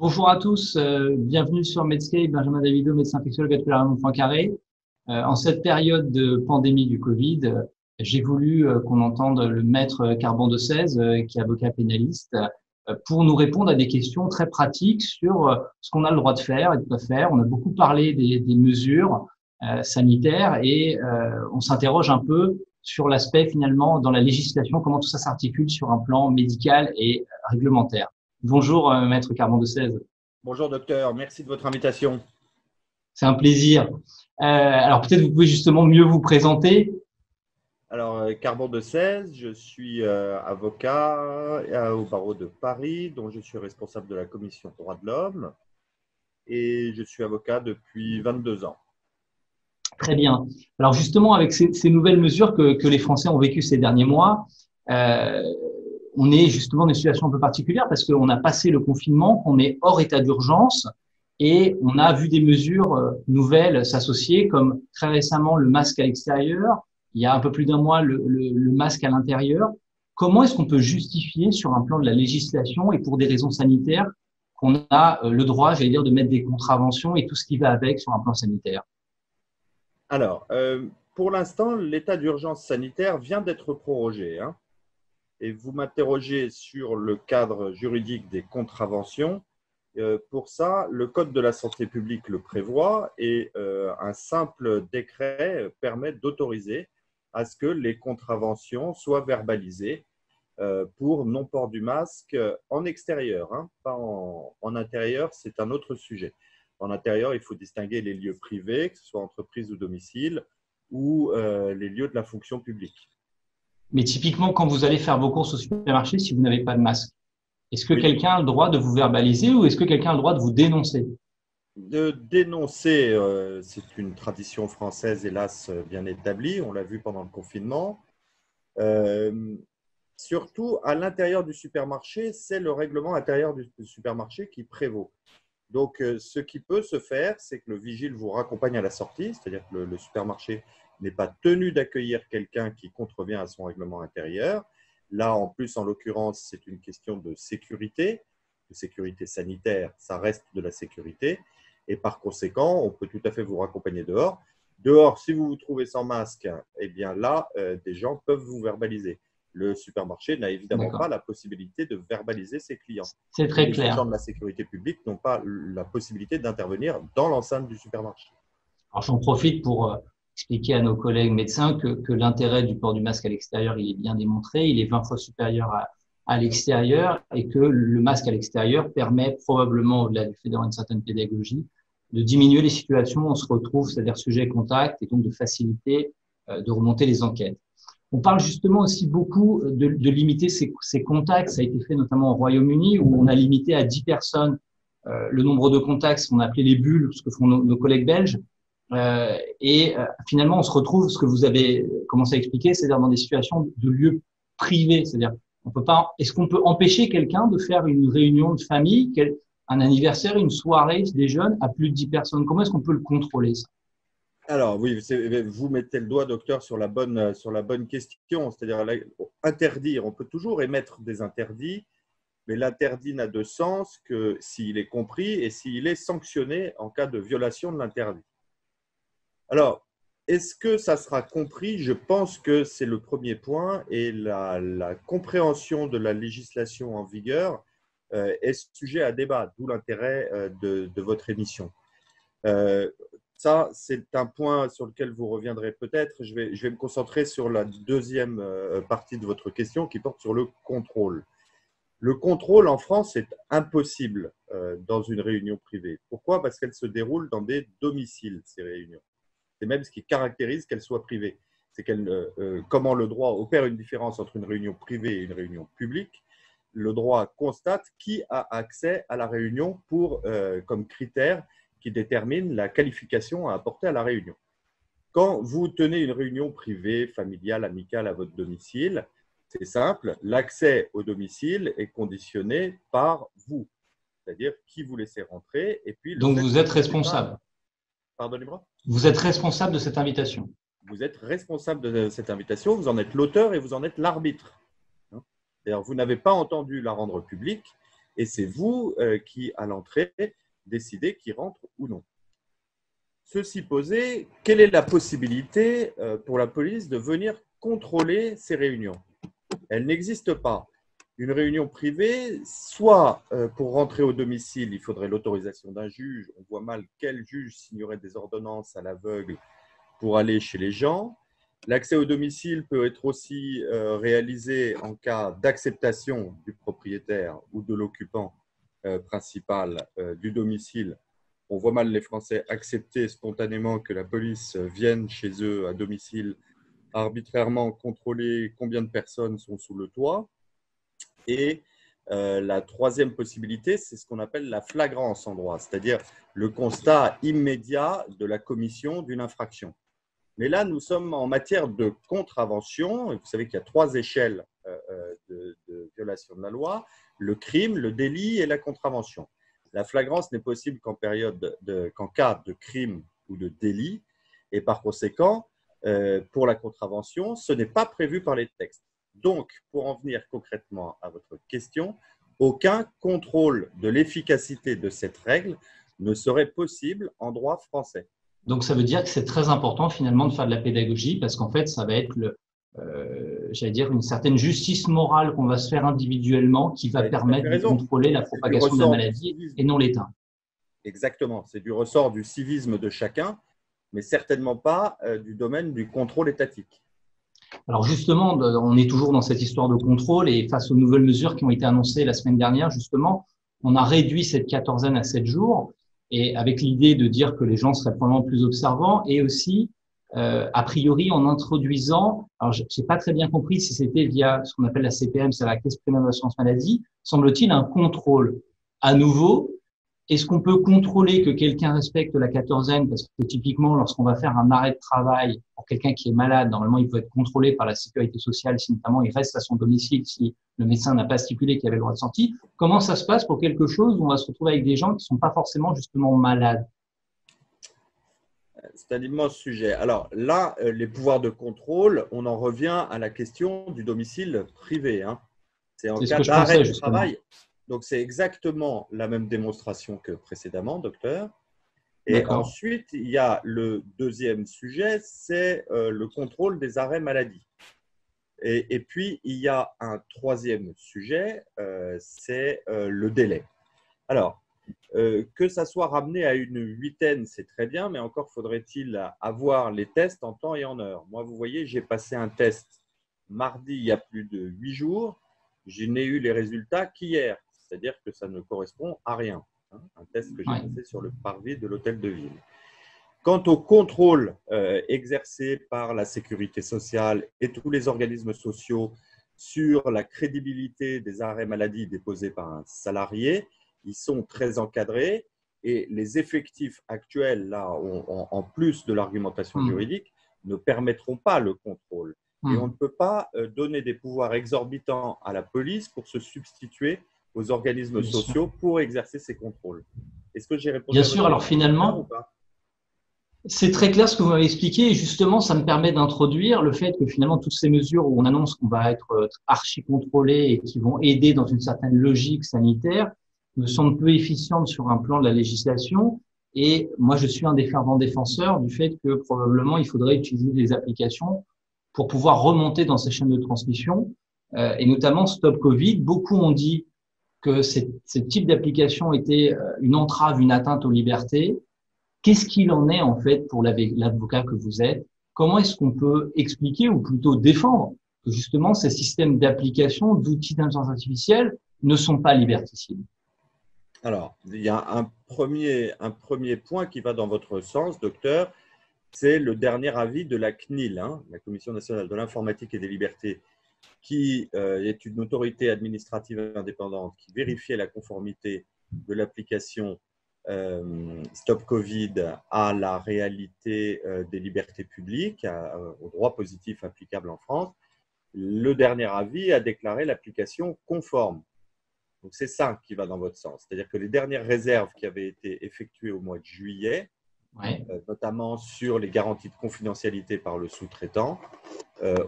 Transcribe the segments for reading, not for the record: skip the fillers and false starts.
Bonjour à tous, bienvenue sur Medscape, Benjamin Davido, médecin infectiologue à Raymond Poincaré. En cette période de pandémie du Covid, j'ai voulu qu'on entende le maître Carbon de 16, qui est avocat pénaliste, pour nous répondre à des questions très pratiques sur ce qu'on a le droit de faire et de pas faire. On a beaucoup parlé des mesures sanitaires et on s'interroge un peu sur l'aspect finalement dans la législation, comment tout ça s'articule sur un plan médical et réglementaire. Bonjour, maître Carbon de 16. Bonjour docteur, merci de votre invitation. C'est un plaisir. Alors peut-être vous pouvez justement mieux vous présenter. Alors, Carbon de 16, je suis avocat au barreau de Paris, dont je suis responsable de la commission droits de l'homme et je suis avocat depuis 22 ans. Très bien. Alors justement, avec ces nouvelles mesures que les Français ont vécues ces derniers mois, on est justement dans une situation un peu particulière parce qu'on a passé le confinement, qu'on est hors état d'urgence et on a vu des mesures nouvelles s'associer, comme très récemment le masque à l'extérieur, il y a un peu plus d'un mois le masque à l'intérieur. Comment est-ce qu'on peut justifier sur un plan de la législation et pour des raisons sanitaires qu'on a le droit, j'allais dire, de mettre des contraventions et tout ce qui va avec sur un plan sanitaire? Alors, pour l'instant, l'état d'urgence sanitaire vient d'être prorogé, hein, et vous m'interrogez sur le cadre juridique des contraventions. Pour ça, le Code de la santé publique le prévoit et un simple décret permet d'autoriser à ce que les contraventions soient verbalisées pour non-port du masque en extérieur, hein, pas en intérieur, c'est un autre sujet. En intérieur, il faut distinguer les lieux privés, que ce soit entreprise ou domicile, ou les lieux de la fonction publique. Mais typiquement, quand vous allez faire vos courses au supermarché, si vous n'avez pas de masque, est-ce que Oui. quelqu'un a le droit de vous verbaliser ou est-ce que quelqu'un a le droit de vous dénoncer? De dénoncer, c'est une tradition française, hélas, bien établie. On l'a vu pendant le confinement. Surtout, à l'intérieur du supermarché, c'est le règlement intérieur du supermarché qui prévaut. Donc, ce qui peut se faire, c'est que le vigile vous raccompagne à la sortie, c'est-à-dire que le supermarché n'est pas tenu d'accueillir quelqu'un qui contrevient à son règlement intérieur. Là, en plus, en l'occurrence, c'est une question de sécurité sanitaire, ça reste de la sécurité. Et par conséquent, on peut tout à fait vous raccompagner dehors. Dehors, si vous vous trouvez sans masque, eh bien là, des gens peuvent vous verbaliser. Le supermarché n'a évidemment pas la possibilité de verbaliser ses clients. C'est très Les clair. agents de la sécurité publique n'ont pas la possibilité d'intervenir dans l'enceinte du supermarché. Alors, j'en profite pour expliquer à nos collègues médecins que l'intérêt du port du masque à l'extérieur, il est bien démontré, il est 20 fois supérieur à l'extérieur et que le masque à l'extérieur permet probablement, au-delà du fait d'avoir une certaine pédagogie, de diminuer les situations où on se retrouve, c'est-à-dire sujet contact, et donc de faciliter, de remonter les enquêtes. On parle justement aussi beaucoup de limiter ces contacts. Ça a été fait notamment au Royaume-Uni où on a limité à 10 personnes le nombre de contacts, ce qu'on a appelé les bulles, ce que font nos collègues belges. Finalement, on se retrouve, ce que vous avez commencé à expliquer, c'est-à-dire dans des situations de lieux privés. C'est-à-dire, on peut pas. Est-ce qu'on peut empêcher quelqu'un de faire une réunion de famille, un anniversaire, une soirée des jeunes à plus de 10 personnes? Comment est-ce qu'on peut le contrôler, ça? Alors oui, vous mettez le doigt, docteur, sur la bonne question. C'est-à-dire interdire, on peut toujours émettre des interdits, mais l'interdit n'a de sens que s'il est compris et s'il est sanctionné en cas de violation de l'interdit. Alors, est-ce que ça sera compris? Je pense que c'est le premier point et la compréhension de la législation en vigueur est sujet à débat, d'où l'intérêt de votre émission. Ça, c'est un point sur lequel vous reviendrez peut-être. Je vais me concentrer sur la deuxième partie de votre question qui porte sur le contrôle. Le contrôle en France est impossible dans une réunion privée. Pourquoi? Parce qu'elle se déroule dans des domiciles, ces réunions. C'est même ce qui caractérise qu'elle soit privée. C'est comment le droit opère une différence entre une réunion privée et une réunion publique. Le droit constate qui a accès à la réunion comme critère qui détermine la qualification à apporter à la réunion. Quand vous tenez une réunion privée, familiale, amicale à votre domicile, c'est simple, l'accès au domicile est conditionné par vous, c'est-à-dire qui vous laissez rentrer. Et puis Donc, vous êtes responsable. Pardonnez-moi? Vous êtes responsable de cette invitation. Vous êtes responsable de cette invitation, vous en êtes l'auteur et vous en êtes l'arbitre. D'ailleurs, vous n'avez pas entendu la rendre publique et c'est vous qui, à l'entrée, décidez qui rentre ou non. Ceci posé, quelle est la possibilité pour la police de venir contrôler ces réunions? Elle n'existe pas. Une réunion privée, soit pour rentrer au domicile, il faudrait l'autorisation d'un juge. On voit mal quel juge signerait des ordonnances à l'aveugle pour aller chez les gens. L'accès au domicile peut être aussi réalisé en cas d'acceptation du propriétaire ou de l'occupant principal du domicile. On voit mal les Français accepter spontanément que la police vienne chez eux à domicile arbitrairement contrôler combien de personnes sont sous le toit. Et la troisième possibilité, c'est ce qu'on appelle la flagrance en droit, c'est-à-dire le constat immédiat de la commission d'une infraction. Mais là, nous sommes en matière de contravention. Vous savez qu'il y a 3 échelles de violation de la loi, le crime, le délit et la contravention. La flagrance n'est possible qu'en cas de crime ou de délit. Et par conséquent, pour la contravention, ce n'est pas prévu par les textes. Donc, pour en venir concrètement à votre question, aucun contrôle de l'efficacité de cette règle ne serait possible en droit français. Donc, ça veut dire que c'est très important finalement de faire de la pédagogie parce qu'en fait, ça va être j'allais dire, une certaine justice morale qu'on va se faire individuellement qui va permettre de contrôler la propagation de la maladie et non l'État. Exactement, c'est du ressort du civisme de chacun, mais certainement pas du domaine du contrôle étatique. Alors justement, on est toujours dans cette histoire de contrôle et face aux nouvelles mesures qui ont été annoncées la semaine dernière, justement, on a réduit cette quatorzaine à 7 jours et avec l'idée de dire que les gens seraient probablement plus observants et aussi, a priori, en introduisant, alors je n'ai pas très bien compris si c'était via ce qu'on appelle la CPM, c'est la Caisse primaire d'assurance maladie, semble-t-il un contrôle. À nouveau, est-ce qu'on peut contrôler que quelqu'un respecte la quatorzaine? Parce que typiquement, lorsqu'on va faire un arrêt de travail pour quelqu'un qui est malade, normalement, il peut être contrôlé par la sécurité sociale si notamment il reste à son domicile, si le médecin n'a pas stipulé qu'il avait le droit de sortie. Comment ça se passe pour quelque chose où on va se retrouver avec des gens qui ne sont pas forcément justement malades? C'est un immense sujet. Alors là, les pouvoirs de contrôle, on en revient à la question du domicile privé. C'est en cas d'arrêt de travail. Donc, c'est exactement la même démonstration que précédemment, docteur. Et ensuite, il y a le deuxième sujet, c'est le contrôle des arrêts maladie. Et puis, il y a un troisième sujet, c'est le délai. Alors, que ça soit ramené à une huitaine, c'est très bien, mais encore faudrait-il avoir les tests en temps et en heure. Moi, vous voyez, j'ai passé un test mardi il y a plus de 8 jours. Je n'ai eu les résultats qu'hier, c'est-à-dire que ça ne correspond à rien. Un test que j'ai passé sur le parvis de l'hôtel de ville. Quant au contrôle exercé par la sécurité sociale et tous les organismes sociaux sur la crédibilité des arrêts maladie déposés par un salarié, ils sont très encadrés et les effectifs actuels, là, en plus de l'argumentation juridique, ne permettront pas le contrôle. Et on ne peut pas donner des pouvoirs exorbitants à la police pour se substituer aux organismes sociaux pour exercer ces contrôles. Est-ce que j'ai répondu Bien sûr, alors finalement, c'est très clair ce que vous m'avez expliqué et justement, ça me permet d'introduire le fait que finalement, toutes ces mesures où on annonce qu'on va être archi-contrôlé et qui vont aider dans une certaine logique sanitaire me semblent peu efficientes sur un plan de la législation. Et moi, je suis un des fervents défenseurs du fait que probablement, il faudrait utiliser des applications pour pouvoir remonter dans ces chaînes de transmission et notamment Stop Covid. Beaucoup ont dit que ce type d'application était une entrave, une atteinte aux libertés. Qu'est-ce qu'il en est en fait pour l'avocat que vous êtes? Comment est-ce qu'on peut expliquer ou plutôt défendre que justement ces systèmes d'application, d'outils d'intelligence artificielle ne sont pas liberticides? Alors, il y a un premier point qui va dans votre sens, docteur, c'est le dernier avis de la CNIL, la Commission nationale de l'informatique et des libertés, qui est une autorité administrative indépendante qui vérifiait la conformité de l'application Stop Covid à la réalité des libertés publiques, au droit positif applicable en France. Le dernier avis a déclaré l'application conforme. Donc, c'est ça qui va dans votre sens. C'est-à-dire que les dernières réserves qui avaient été effectuées au mois de juillet Ouais. Notamment sur les garanties de confidentialité par le sous-traitant,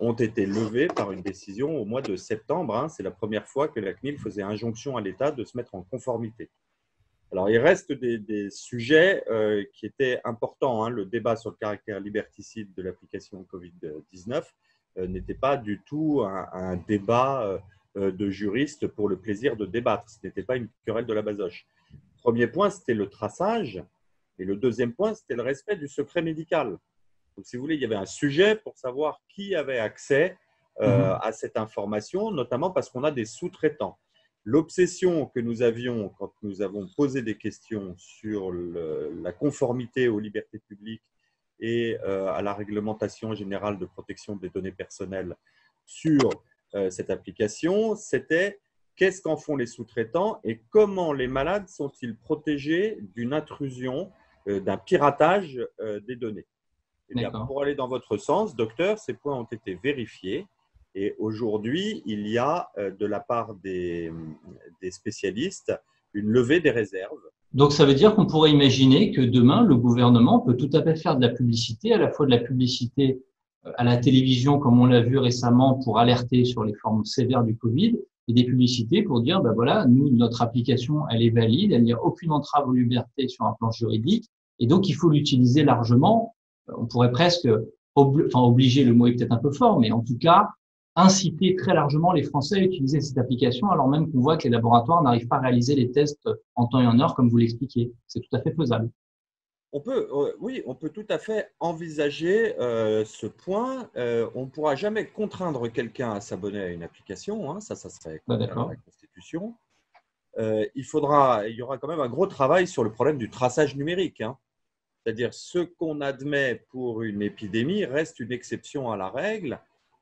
ont été levées par une décision au mois de septembre. Hein. C'est la première fois que la CNIL faisait injonction à l'État de se mettre en conformité. Alors, il reste des sujets qui étaient importants. Hein. Le débat sur le caractère liberticide de l'application Covid-19 n'était pas du tout un débat de juristes pour le plaisir de débattre. Ce n'était pas une querelle de la basoche. Premier point, c'était le traçage. Et le deuxième point, c'était le respect du secret médical. Donc, si vous voulez, il y avait un sujet pour savoir qui avait accès à cette information, notamment parce qu'on a des sous-traitants. L'obsession que nous avions quand nous avons posé des questions sur la conformité aux libertés publiques et à la réglementation générale de protection des données personnelles sur cette application, c'était qu'est-ce qu'en font les sous-traitants et comment les malades sont-ils protégés d'une intrusion, d'un piratage des données. Eh bien, pour aller dans votre sens, docteur, ces points ont été vérifiés. Et aujourd'hui, il y a de la part des spécialistes une levée des réserves. Donc, ça veut dire qu'on pourrait imaginer que demain, le gouvernement peut tout à fait faire de la publicité, à la fois de la publicité à la télévision, comme on l'a vu récemment, pour alerter sur les formes sévères du Covid, et des publicités pour dire, ben voilà, nous, notre application, elle est valide, il n'y a aucune entrave aux libertés sur un plan juridique, et donc il faut l'utiliser largement. On pourrait presque, obliger, le mot est peut-être un peu fort, mais en tout cas, inciter très largement les Français à utiliser cette application, alors même qu'on voit que les laboratoires n'arrivent pas à réaliser les tests en temps et en heure, comme vous l'expliquiez. C'est tout à fait faisable. Oui, on peut tout à fait envisager ce point. On ne pourra jamais contraindre quelqu'un à s'abonner à une application, hein, ça serait contraire à la Constitution. Il y aura quand même un gros travail sur le problème du traçage numérique. Hein. C'est-à-dire, ce qu'on admet pour une épidémie reste une exception à la règle.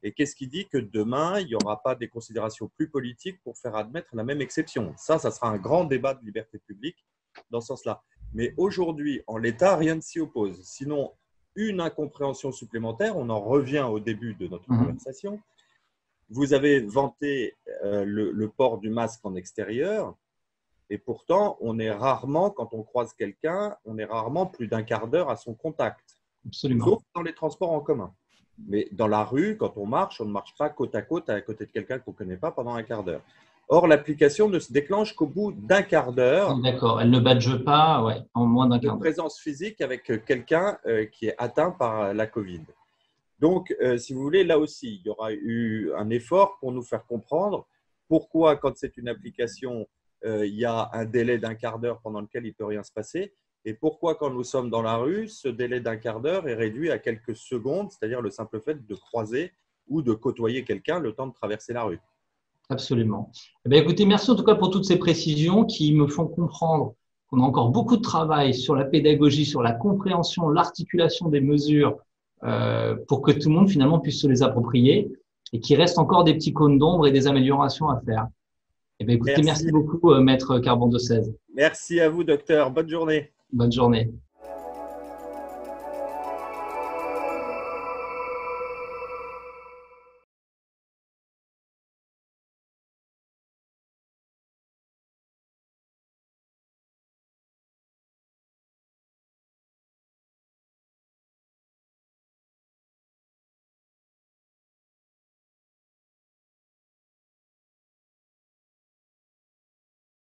Et qu'est-ce qui dit que demain, il n'y aura pas des considérations plus politiques pour faire admettre la même exception? Ça sera un grand débat de liberté publique dans ce sens-là. Mais aujourd'hui, en l'état, rien ne s'y oppose. Sinon, une incompréhension supplémentaire, on en revient au début de notre conversation. Vous avez vanté le port du masque en extérieur. Et pourtant, on est rarement, quand on croise quelqu'un, on est rarement plus d'un quart d'heure à son contact. Absolument. Sauf dans les transports en commun. Mais dans la rue, quand on ne marche pas côte à côte de quelqu'un qu'on ne connaît pas pendant un quart d'heure. Or, l'application ne se déclenche qu'au bout d'un quart d'heure. D'accord, elle ne badge pas en moins d'un quart d'heure. De présence physique avec quelqu'un qui est atteint par la Covid. Donc, si vous voulez, là aussi, il y aura eu un effort pour nous faire comprendre pourquoi, quand c'est une application, il y a un délai d'un quart d'heure pendant lequel il ne peut rien se passer. Et pourquoi, quand nous sommes dans la rue, ce délai d'un quart d'heure est réduit à quelques secondes, c'est-à-dire le simple fait de croiser ou de côtoyer quelqu'un le temps de traverser la rue. Absolument. Eh bien, écoutez, merci en tout cas pour toutes ces précisions qui me font comprendre qu'on a encore beaucoup de travail sur la pédagogie, sur la compréhension, l'articulation des mesures pour que tout le monde finalement puisse se les approprier et qu'il reste encore des petits cônes d'ombre et des améliorations à faire. Eh bien, écoutez, merci beaucoup, Maître Carbon de 16. Merci à vous, docteur. Bonne journée. Bonne journée.